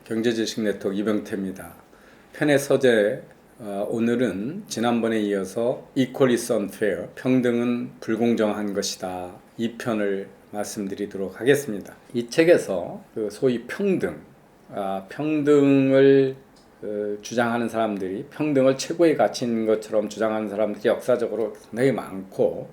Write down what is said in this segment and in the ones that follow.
경제지식 네트워크 이병태입니다. 편의 서재 오늘은 지난번에 이어서 Equal is unfair, 평등은 불공정한 것이다. 이 편을 말씀드리도록 하겠습니다. 이 책에서 소위 평등을 주장하는 사람들이 평등을 최고의 가치인 것처럼 주장하는 사람들이 역사적으로 상당히 많고,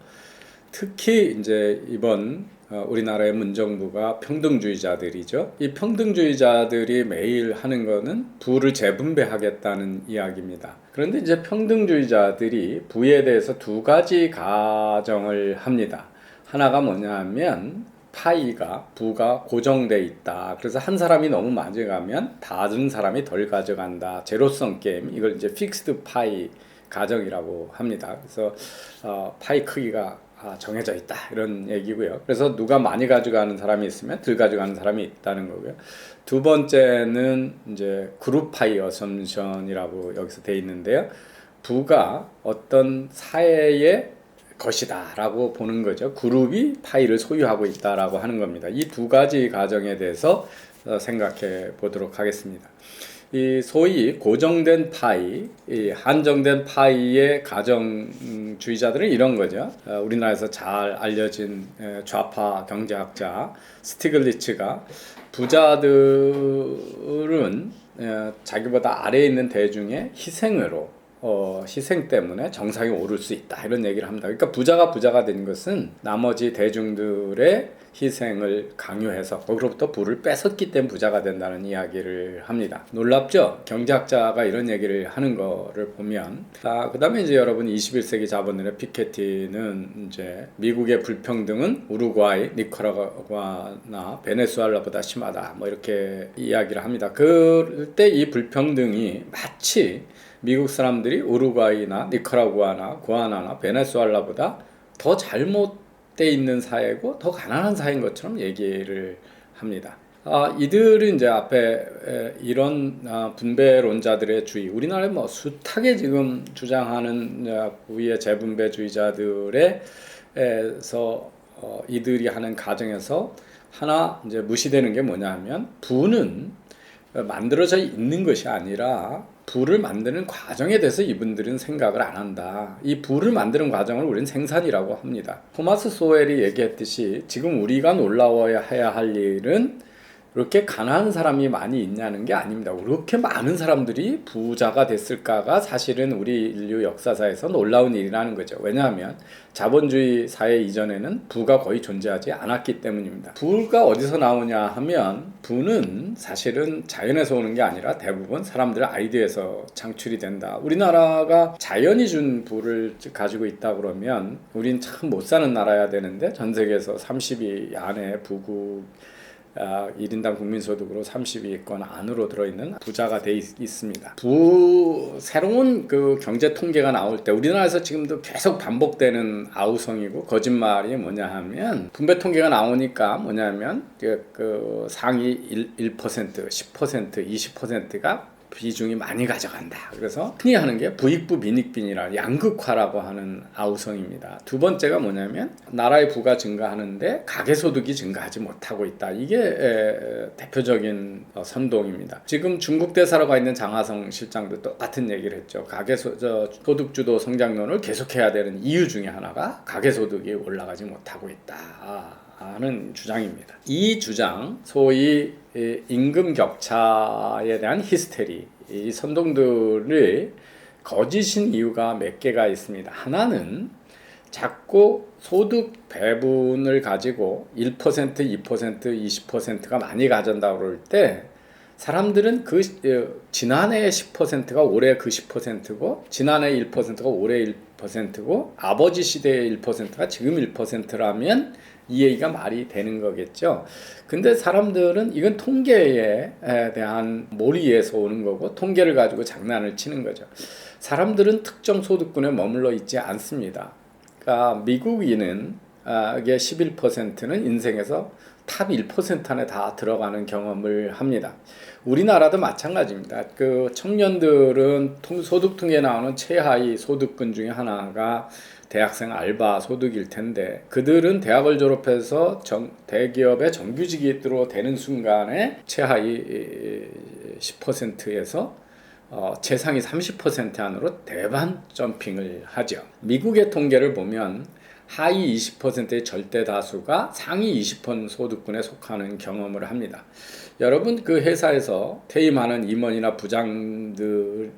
특히 이제 이번 우리나라의 문정부가 평등주의자들이죠. 이 평등주의자들이 매일 하는 거는 부를 재분배하겠다는 이야기입니다. 그런데 이제 평등주의자들이 부에 대해서 두 가지 가정을 합니다. 하나가 뭐냐 하면 부가 고정돼 있다. 그래서 한 사람이 너무 많이 가면 다른 사람이 덜 가져간다. 제로섬 게임, 이걸 이제 픽스드 파이 가정이라고 합니다. 그래서 파이 크기가 정해져 있다, 이런 얘기고요. 그래서 누가 많이 가져가는 사람이 있으면 덜 가져가는 사람이 있다는 거고요. 두 번째는 이제 그룹 파이 어섬션이라고 여기서 돼 있는데요. 부가 어떤 사회의 것이다 라고 보는 거죠. 그룹이 파이를 소유하고 있다라고 하는 겁니다. 이 두 가지 가정에 대해서 생각해 보도록 하겠습니다. 이 소위 고정된 파이, 이 한정된 파이의 가정주의자들은 이런 거죠. 우리나라에서 잘 알려진 좌파 경제학자 스티글리츠가 부자들은 자기보다 아래에 있는 대중의 희생 때문에 정상에 오를 수 있다, 이런 얘기를 합니다. 그러니까 부자가 된 것은 나머지 대중들의 희생을 강요해서 거기로부터 부를 뺏었기 때문에 부자가 된다는 이야기를 합니다. 놀랍죠? 경제학자가 이런 얘기를 하는 거를 보면. 그 다음에 이제 여러분 21세기 자본론의 피케티는 이제 미국의 불평등은 우루과이, 니카라과나 베네수엘라보다 심하다, 뭐 이렇게 이야기를 합니다. 그때 이 불평등이 마치 미국 사람들이 우루과이나 니카라구아나 구아나나 베네수엘라보다 더 잘못돼 있는 사회고 더 가난한 사회인 것처럼 얘기를 합니다. 이들은 이제 앞에 이런 분배론자들의 주의, 우리나라에 뭐 숱하게 지금 주장하는 부의 재분배주의자들에서 이들이 하는 가정에서 하나 이제 무시되는 게 뭐냐 하면, 부는 만들어져 있는 것이 아니라 부를 만드는 과정에 대해서 이분들은 생각을 안 한다. 이 부를 만드는 과정을 우리는 생산이라고 합니다. 토마스 소웰이 얘기했듯이 지금 우리가 놀라워야 해야 할 일은 그렇게 가난한 사람이 많이 있냐는 게 아닙니다. 그렇게 많은 사람들이 부자가 됐을까가 사실은 우리 인류 역사사에서 놀라운 일이라는 거죠. 왜냐하면 자본주의 사회 이전에는 부가 거의 존재하지 않았기 때문입니다. 부가 어디서 나오냐 하면, 부는 사실은 자연에서 오는 게 아니라 대부분 사람들의 아이디어에서 창출이 된다. 우리나라가 자연이 준 부를 가지고 있다 그러면 우린 참 못 사는 나라야 되는데, 전 세계에서 30위 안에 부국 1인당 국민소득으로 30위권 안으로 들어있는 부자가 돼 있습니다. 새로운 그 경제 통계가 나올 때 우리나라에서 지금도 계속 반복되는 아우성이고 거짓말이 뭐냐 하면, 분배 통계가 나오니까 뭐냐면 그 상위 1%, 10%, 20%가 비중이 많이 가져간다. 그래서 흔히 하는 게 부익부 빈익빈이라 양극화라고 하는 아우성입니다. 두 번째가 뭐냐면, 나라의 부가 증가하는데 가계소득이 증가하지 못하고 있다. 이게 대표적인 선동입니다. 지금 중국 대사로 가 있는 장하성 실장도 똑같은 얘기를 했죠. 소득주도 성장론을 계속해야 되는 이유 중에 하나가 가계소득이 올라가지 못하고 있다 하는 주장입니다. 이 주장, 소위 임금 격차에 대한 히스테리, 이 선동들의 거짓인 이유가 몇 개가 있습니다. 하나는 자꾸 소득 배분을 가지고 1%, 2%, 20%가 많이 가진다고 그럴 때 사람들은 지난해의 10%가 올해 그 10%고, 지난해 1%가 올해 1%고, 아버지 시대의 1%가 지금 1%라면 이 얘기가 말이 되는 거겠죠. 근데 사람들은 이건 통계에 대한 몰이에서 오는 거고, 통계를 가지고 장난을 치는 거죠. 사람들은 특정 소득군에 머물러 있지 않습니다. 그러니까 미국인은 11%는 인생에서 탑 1% 안에 다 들어가는 경험을 합니다. 우리나라도 마찬가지입니다. 그 청년들은 소득통계에 나오는 최하위 소득군 중에 하나가 대학생 알바 소득일 텐데, 그들은 대학을 졸업해서 대기업의 정규직으로 되는 순간에 최하위 10%에서 최상위 30% 안으로 대반 점핑을 하죠. 미국의 통계를 보면 하위 20%의 절대 다수가 상위 20% 소득군에 속하는 경험을 합니다. 여러분 그 회사에서 퇴임하는 임원이나 부장들은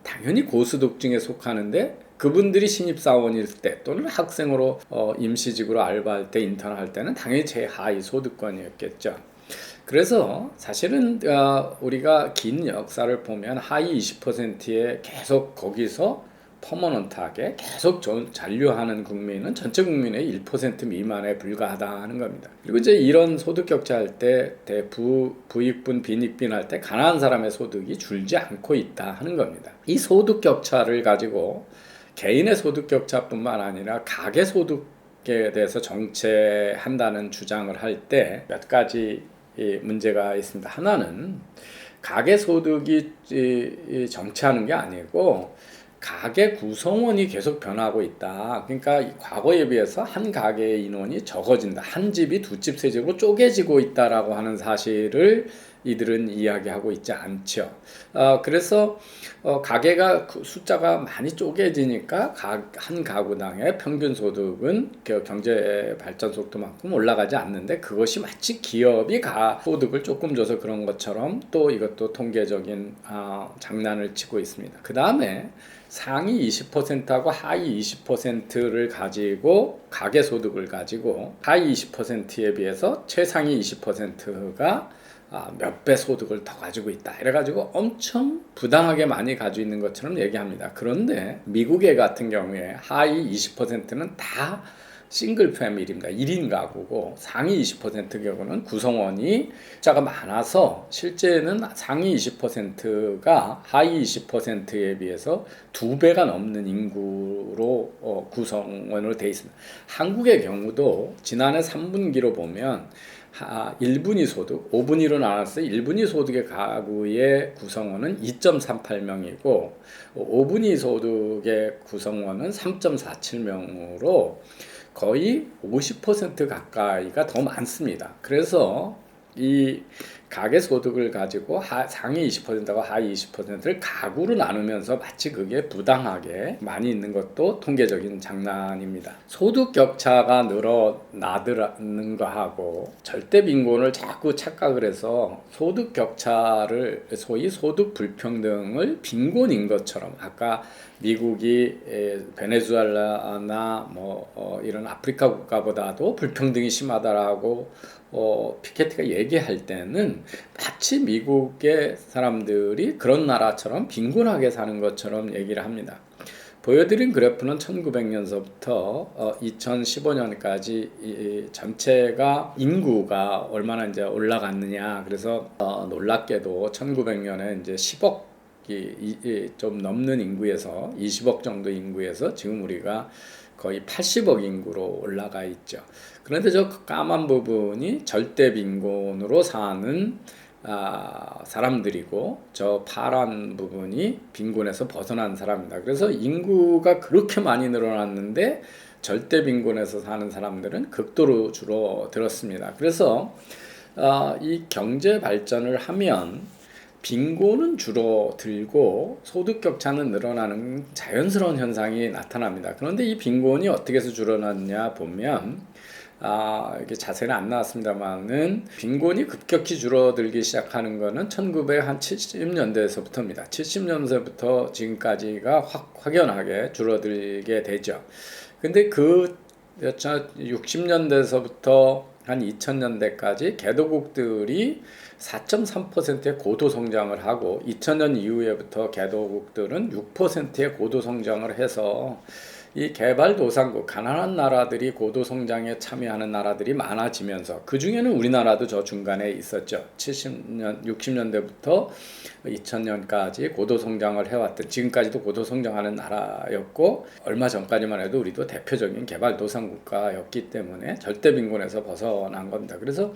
당연히 고소득층에 속하는데 그분들이 신입사원일 때 또는 학생으로 임시직으로 알바할 때 인턴할 때는 당연히 제하위 소득권이었겠죠. 그래서 사실은 우리가 긴 역사를 보면 하위 20%에 계속 거기서 퍼머넌트하게 계속 잔류하는 국민은 전체 국민의 1% 미만에 불과하다는 겁니다. 그리고 이제 이런 소득 격차할 때 부익분 빈익빈 할 때 가난한 사람의 소득이 줄지 않고 있다 하는 겁니다. 이 소득 격차를 가지고 개인의 소득 격차뿐만 아니라 가계 소득에 대해서 정체한다는 주장을 할 때 몇 가지 문제가 있습니다. 하나는 가계 소득이 정체하는 게 아니고 가계 구성원이 계속 변하고 있다. 그러니까 과거에 비해서 한 가게의 인원이 적어진다. 한 집이 두 집, 세 집으로 쪼개지고 있다라고 하는 사실을 이들은 이야기하고 있지 않죠. 그래서 가게가 숫자가 많이 쪼개지니까 한 가구당의 평균 소득은 경제 발전 속도만큼 올라가지 않는데 그것이 마치 기업이 소득을 조금 줘서 그런 것처럼 또 이것도 통계적인 장난을 치고 있습니다. 그 다음에 상위 20%하고 하위 20%를 가지고 가계 소득을 가지고 하위 20%에 비해서 최상위 20%가 몇 배 소득을 더 가지고 있다. 이래가지고 엄청 부당하게 많이 가지고 있는 것처럼 얘기합니다. 그런데 미국의 같은 경우에 하위 20%는 다 싱글 패밀리입니다. 1인 가구고 상위 20% 경우는 구성원이 숫자가 많아서 실제는 상위 20%가 하위 20%에 비해서 2배가 넘는 인구로 구성원으로 되어 있습니다. 한국의 경우도 지난해 3분기로 보면 1분위 소득, 5분위로 나눴을 때 1분위 소득의 가구의 구성원은 2.38명이고 5분위 소득의 구성원은 3.47명으로 거의 50% 가까이가 더 많습니다. 그래서 이 가계 소득을 가지고 상위 20%와 하위 20%를 가구로 나누면서 마치 그게 부당하게 많이 있는 것도 통계적인 장난입니다. 소득 격차가 늘어나는 거하고 절대 빈곤을 자꾸 착각을 해서 소득 격차를 소위 소득 불평등을 빈곤인 것처럼 아까 미국이 베네수엘라나 이런 아프리카 국가보다도 불평등이 심하다라고 피케티가 얘기할 때는 마치 미국의 사람들이 그런 나라처럼 빈곤하게 사는 것처럼 얘기를 합니다. 보여드린 그래프는 1900년서부터 2015년까지 전체가 인구가 얼마나 이제 올라갔느냐. 그래서 놀랍게도 1900년에 이제 10억이 좀 넘는 인구에서 20억 정도 인구에서 지금 우리가 거의 80억 인구로 올라가 있죠. 그런데 저 까만 부분이 절대 빈곤으로 사는 사람들이고 저 파란 부분이 빈곤에서 벗어난 사람입니다. 그래서 인구가 그렇게 많이 늘어났는데 절대 빈곤에서 사는 사람들은 극도로 줄어들었습니다. 그래서 이 경제 발전을 하면 빈곤은 줄어들고 소득 격차는 늘어나는 자연스러운 현상이 나타납니다. 그런데 이 빈곤이 어떻게 해서 줄어났냐 보면 이게 자세는 안 나왔습니다만은 빈곤이 급격히 줄어들기 시작하는 거는 1970년대에서부터입니다. 70년대부터 지금까지가 확연하게 줄어들게 되죠. 근데 그 60년대에서부터 한 2000년대까지 개도국들이 4.3%의 고도 성장을 하고 2000년 이후에부터 개도국들은 6%의 고도 성장을 해서 이 개발도상국 가난한 나라들이 고도 성장에 참여하는 나라들이 많아지면서 그 중에는 우리나라도 저 중간에 있었죠. 60년대부터 2000년까지 고도 성장을 해왔던 지금까지도 고도 성장하는 나라였고 얼마 전까지만 해도 우리도 대표적인 개발도상 국가였기 때문에 절대 빈곤에서 벗어난 겁니다. 그래서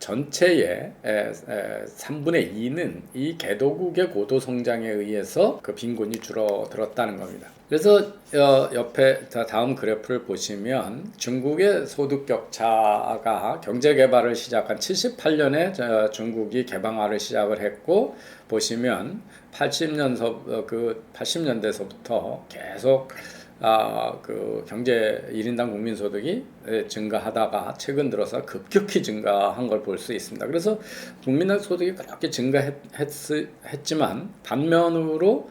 전체의 3분의 2는 이 개도국의 고도 성장에 의해서 그 빈곤이 줄어들었다는 겁니다. 그래서 옆에 다음 그래프를 보시면 중국의 소득 격차가 경제 개발을 시작한 78년에 중국이 개방화를 시작을 했고, 보시면 80년대서부터 계속 그 경제 1인당 국민 소득이 증가하다가 최근 들어서 급격히 증가한 걸 볼 수 있습니다. 그래서 국민 소득이 그렇게 증가했지만 반면으로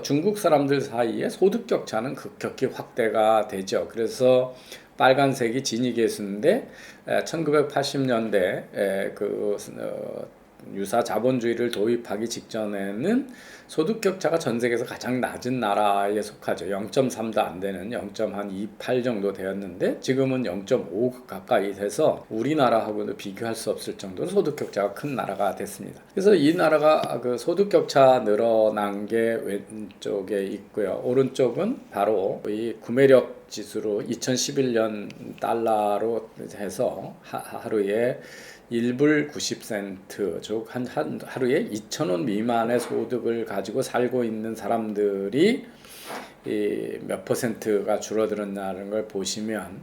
중국 사람들 사이에 소득 격차는 급격히 확대가 되죠. 그래서 빨간색이 지니계수인데 1980년대 유사 자본주의를 도입하기 직전에는 소득 격차가 전 세계에서 가장 낮은 나라에 속하죠. 0.3도 안 되는 0.28 정도 되었는데 지금은 0.5 가까이 돼서 우리나라하고도 비교할 수 없을 정도로 소득 격차가 큰 나라가 됐습니다. 그래서 이 나라가 그 소득 격차 늘어난 게 왼쪽에 있고요. 오른쪽은 바로 이 구매력 지수로 2011년 달러로 해서 하루에 1불 90센트, 즉 하루에 2,000원 미만의 소득을 가지고 살고 있는 사람들이 몇 퍼센트가 줄어들었냐는 걸 보시면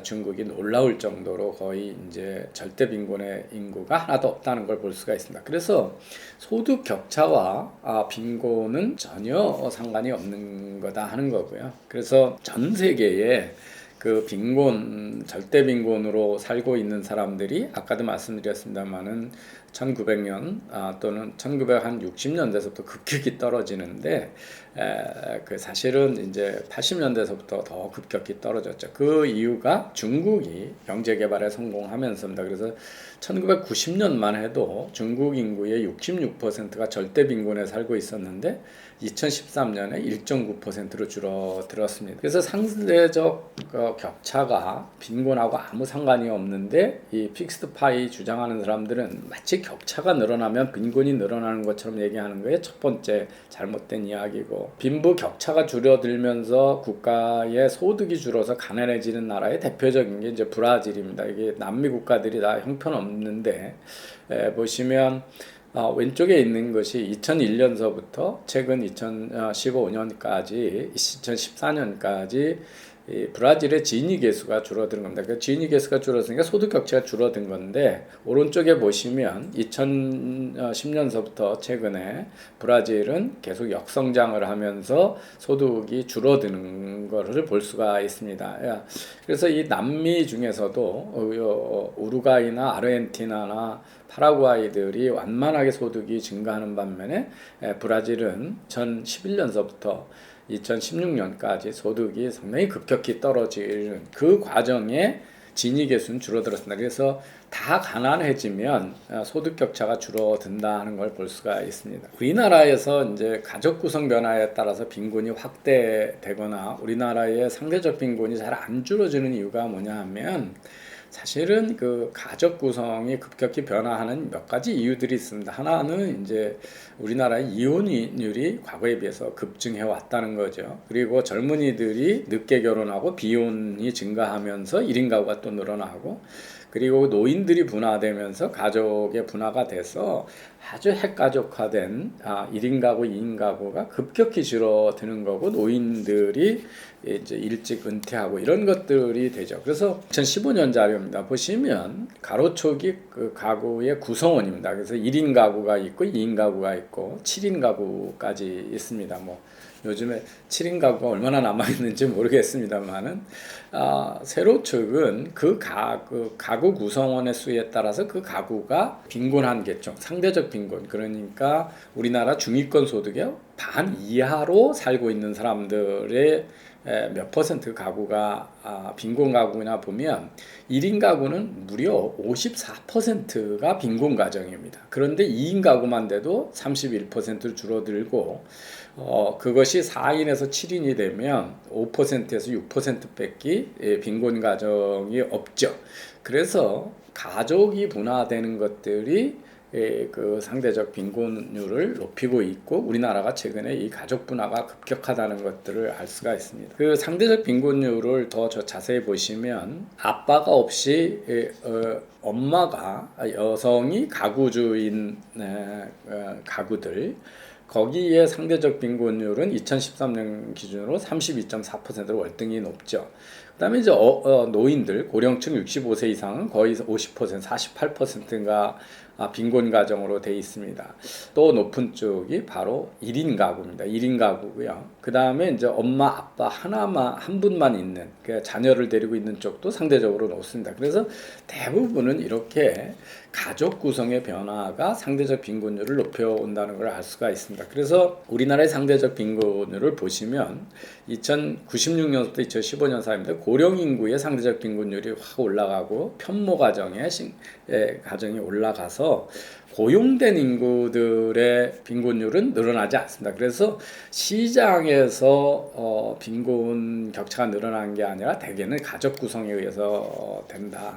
중국이 놀라울 정도로 거의 이제 절대 빈곤의 인구가 하나도 없다는 걸 볼 수가 있습니다. 그래서 소득 격차와 빈곤은 전혀 상관이 없는 거다 하는 거고요. 그래서 전 세계에 그 빈곤, 절대 빈곤으로 살고 있는 사람들이 아까도 말씀드렸습니다만은 1900년 또는 1960년대서부터 급격히 떨어지는데 그 사실은 이제 80년대서부터 더 급격히 떨어졌죠. 그 이유가 중국이 경제 개발에 성공하면서입니다. 그래서 1990년만 해도 중국 인구의 66%가 절대 빈곤에 살고 있었는데 2013년에 1.9%로 줄어들었습니다. 그래서 상대적 격차가 빈곤하고 아무 상관이 없는데 이 픽스드 파이 주장하는 사람들은 마치 격차가 늘어나면 빈곤이 늘어나는 것처럼 얘기하는 거에 첫 번째 잘못된 이야기고, 빈부 격차가 줄어들면서 국가의 소득이 줄어서 가난해지는 나라의 대표적인 게 이제 브라질입니다. 이게 남미 국가들이 다 형편없는데 보시면 왼쪽에 있는 것이 2001년서부터 최근 2015년까지 2014년까지 브라질의 지니 계수가 줄어든 겁니다. 그 지니 계수가 줄어드니까 소득 격차가 줄어든 건데, 오른쪽에 보시면 2010년서부터 최근에 브라질은 계속 역성장을 하면서 소득이 줄어드는 것을 볼 수가 있습니다. 그래서 이 남미 중에서도 우루과이나 아르헨티나나 파라과이들이 완만하게 소득이 증가하는 반면에 브라질은 2011년서부터 2016년까지 소득이 상당히 급격히 떨어지는 그 과정에 진위 계수는 줄어들었습니다. 그래서 다 가난해지면 소득 격차가 줄어든다는 걸 볼 수가 있습니다. 우리나라에서 이제 가족 구성 변화에 따라서 빈곤이 확대되거나 우리나라의 상대적 빈곤이 잘 안 줄어지는 이유가 뭐냐 하면, 사실은 그 가족 구성이 급격히 변화하는 몇 가지 이유들이 있습니다. 하나는 이제 우리나라의 이혼율이 과거에 비해서 급증해 왔다는 거죠. 그리고 젊은이들이 늦게 결혼하고 비혼이 증가하면서 1인 가구가 또 늘어나고, 그리고 노인들이 분화되면서 가족의 분화가 돼서 아주 핵가족화된 1인 가구, 2인 가구가 급격히 줄어드는 거고, 노인들이 이제 일찍 은퇴하고 이런 것들이 되죠. 그래서 2015년 자료입니다. 보시면 가로촉이 그 가구의 구성원입니다. 그래서 1인 가구가 있고 2인 가구가 있고 7인 가구까지 있습니다. 뭐 요즘에 7인 가구가 얼마나 남아있는지 모르겠습니다만은 세로축은 그 가구 구성원의 수에 따라서 그 가구가 빈곤한 계층, 상대적 빈곤, 그러니까 우리나라 중위권 소득의 반 이하로 살고 있는 사람들의 몇 퍼센트 가구가 빈곤 가구나 보면 1인 가구는 무려 54%가 빈곤 가정입니다. 그런데 2인 가구만 돼도 31% 줄어들고 그것이 4인에서 7인이 되면 5%에서 6% 밖에 빈곤 가정이 없죠. 그래서 가족이 분화되는 것들이 그 상대적 빈곤율을 높이고 있고 우리나라가 최근에 이 가족 분화가 급격하다는 것들을 알 수가 있습니다. 그 상대적 빈곤율을 더 자세히 보시면 아빠가 없이 엄마가 여성이 가구주인 가구들 거기에 상대적 빈곤율은 2013년 기준으로 32.4%로 월등히 높죠. 그다음에 이제 노인들 고령층 65세 이상은 거의 50% 48%가 빈곤 가정으로 돼 있습니다. 또 높은 쪽이 바로 1인 가구입니다. 1인 가구고요. 그다음에 이제 엄마 아빠 한 분만 있는 그 자녀를 데리고 있는 쪽도 상대적으로 높습니다. 그래서 대부분은 이렇게 가족 구성의 변화가 상대적 빈곤율을 높여온다는 걸 알 수가 있습니다. 그래서 우리나라의 상대적 빈곤율을 보시면 2096년부터 2015년 사이입니다. 고령 인구의 상대적 빈곤율이 확 올라가고 편모 가정이 올라가서 고용된 인구들의 빈곤율은 늘어나지 않습니다. 그래서 시장에서 빈곤 격차가 늘어난 게 아니라 대개는 가족 구성에 의해서 된다.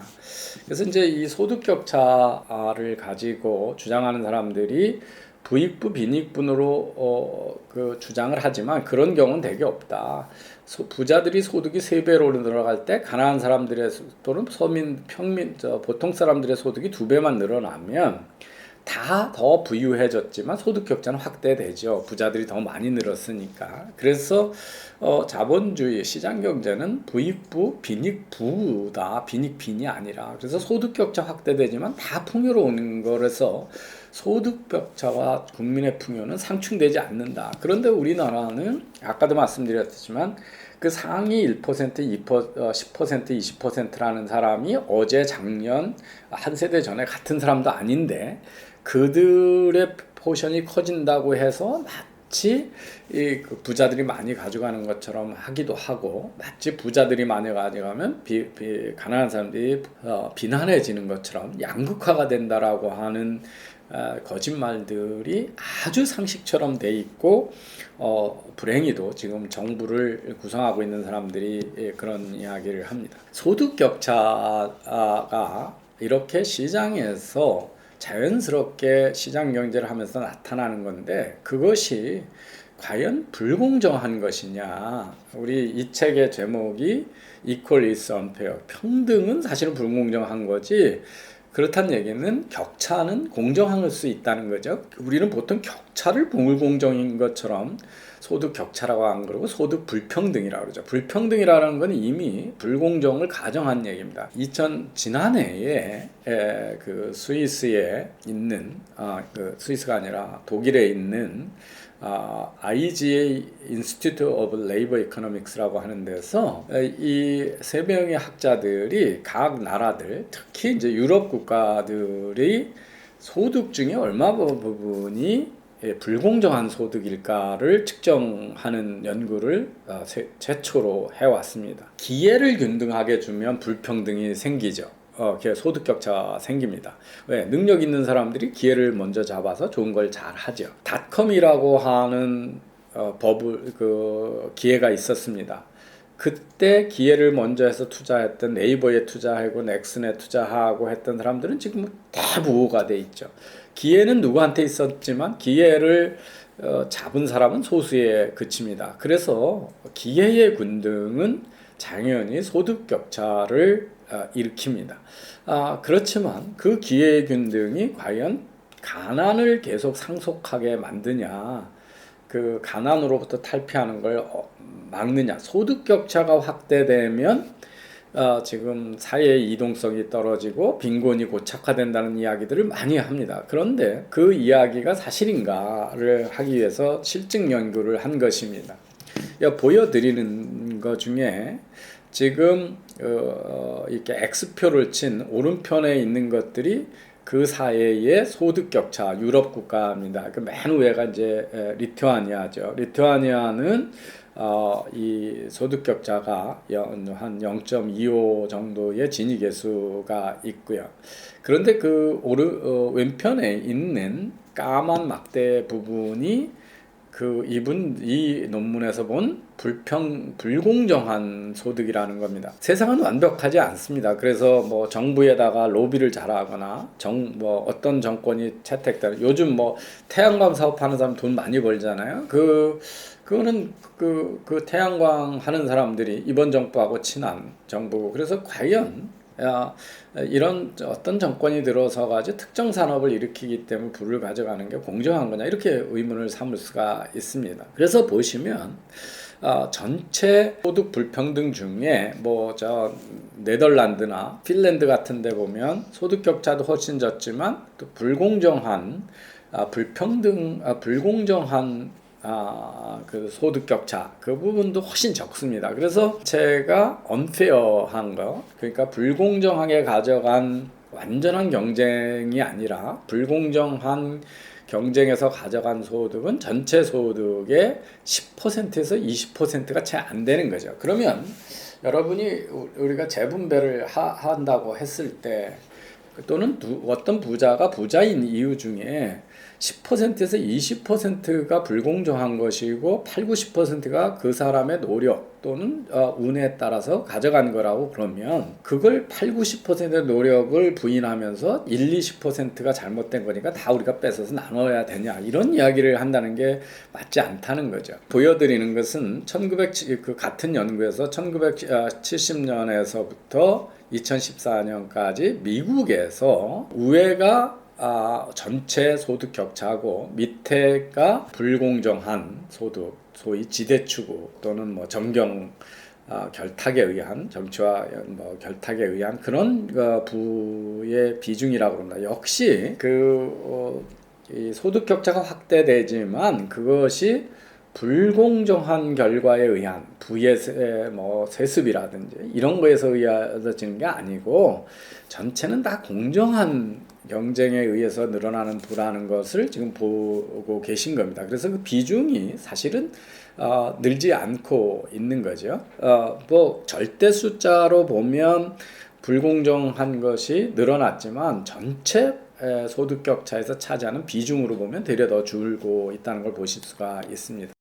그래서 이제 이 소득 격차를 가지고 주장하는 사람들이 부익부 빈익분으로 그 주장을 하지만 그런 경우는 되게 없다. 부자들이 소득이 3배로 늘어갈 때 가난한 사람들의 또는 보통 사람들의 소득이 2배만 늘어나면 다 더 부유해졌지만 소득 격차는 확대되죠. 부자들이 더 많이 늘었으니까. 그래서 자본주의 시장 경제는 부익부 빈익부다. 빈익빈이 아니라. 그래서 소득 격차 확대되지만 다 풍요로운 거라서 소득 격차와 국민의 풍요는 상충되지 않는다. 그런데 우리나라는 아까도 말씀드렸지만 그 상위 1%, 2%, 10%, 20%라는 사람이 어제 작년 한 세대 전에 같은 사람도 아닌데 그들의 포션이 커진다고 해서 마치 그 부자들이 많이 가져가는 것처럼 하기도 하고 마치 부자들이 많이 가져가면 가난한 사람들이 비난해지는 것처럼 양극화가 된다라고 하는 거짓말들이 아주 상식처럼 돼 있고 불행히도 지금 정부를 구성하고 있는 사람들이 그런 이야기를 합니다. 소득 격차가 이렇게 시장에서 자연스럽게 시장 경제를 하면서 나타나는 건데 그것이 과연 불공정한 것이냐. 우리 이 책의 제목이 Equal is unfair. 평등은 사실은 불공정한 거지 그렇다는 얘기는 격차는 공정할 수 있다는 거죠. 우리는 보통 격차를 불공정인 것처럼 소득 격차라고 안 그러고 소득 불평등이라고 그러죠. 불평등이라는 건 이미 불공정을 가정한 얘기입니다. 지난해에 그 스위스에 있는 스위스가 아니라 독일에 있는 IGA Institute of Labor Economics라고 하는 데서 이 3명의 학자들이 각 나라들 특히 이제 유럽 국가들이 소득 중에 얼마 부분이 불공정한 소득일까를 측정하는 연구를 최초로 해왔습니다. 기회를 균등하게 주면 불평등이 생기죠. 소득 격차 생깁니다. 왜? 능력 있는 사람들이 기회를 먼저 잡아서 좋은 걸 잘 하죠. 닷컴이라고 하는 기회가 있었습니다. 그때 기회를 먼저 해서 투자했던 네이버에 투자하고 넥슨에 투자하고 했던 사람들은 지금 대부호가 돼 있죠. 기회는 누구한테 있었지만 기회를 잡은 사람은 소수에 그칩니다. 그래서 기회의 균등은 당연히 소득 격차를 일으킵니다. 그렇지만 그 기회의 균등이 과연 가난을 계속 상속하게 만드냐, 그 가난으로부터 탈피하는 걸 막느냐. 소득 격차가 확대되면 지금 사회의 이동성이 떨어지고 빈곤이 고착화된다는 이야기들을 많이 합니다. 그런데 그 이야기가 사실인가를 하기 위해서 실증 연구를 한 것입니다. 보여드리는 것 중에 지금 이렇게 X표를 친 오른편에 있는 것들이 그 사이의 소득 격차 유럽 국가입니다. 그 맨 위에가 이제 리투아니아죠. 리투아니아는 이 소득 격차가 한 0.25 정도의 지니 계수가 있고요. 그런데 그 왼편에 있는 까만 막대 부분이 이 논문에서 본 불공정한 소득이라는 겁니다. 세상은 완벽하지 않습니다. 그래서 뭐 정부에다가 로비를 잘하거나 뭐 어떤 정권이 채택되는, 요즘 뭐 태양광 사업하는 사람 돈 많이 벌잖아요. 그거는 그 태양광 하는 사람들이 이번 정부하고 친한 정부고, 그래서 과연 이런 어떤 정권이 들어서 가지고 특정 산업을 일으키기 때문에 부를 가져가는 게 공정한 거냐, 이렇게 의문을 삼을 수가 있습니다. 그래서 보시면 전체 소득 불평등 중에 뭐 네덜란드나 핀란드 같은 데 보면 소득 격차도 훨씬 적지만 또 불공정한 그 소득 격차 그 부분도 훨씬 적습니다. 그래서 제가 unfair한 거, 그러니까 불공정하게 가져간 완전한 경쟁이 아니라 불공정한 경쟁에서 가져간 소득은 전체 소득의 10%에서 20%가 채 안 되는 거죠. 그러면 여러분이 우리가 재분배를 한다고 했을 때, 또는 어떤 부자가 부자인 이유 중에 10%에서 20%가 불공정한 것이고 8, 90%가 그 사람의 노력 또는 운에 따라서 가져간 거라고 그러면, 그걸 8, 90%의 노력을 부인하면서 1, 20%가 잘못된 거니까 다 우리가 뺏어서 나눠야 되냐, 이런 이야기를 한다는 게 맞지 않다는 거죠. 보여드리는 것은 그 같은 연구에서 1970년에서부터 2014년까지 미국에서 우회가 전체 소득 격차고 밑에가 불공정한 소득, 소위 지대추구 또는 뭐 정경 결탁에 의한, 정치와 뭐 결탁에 의한 그런 부의 비중이라고 합니다. 역시 이 소득 격차가 확대되지만 그것이 불공정한 결과에 의한 부의 세습이라든지 이런 거에서 의해서지는 게 아니고, 전체는 다 공정한 경쟁에 의해서 늘어나는 부라는 것을 지금 보고 계신 겁니다. 그래서 그 비중이 사실은 늘지 않고 있는 거죠. 뭐 절대 숫자로 보면 불공정한 것이 늘어났지만 전체 소득 격차에서 차지하는 비중으로 보면 되려 더 줄고 있다는 걸 보실 수가 있습니다.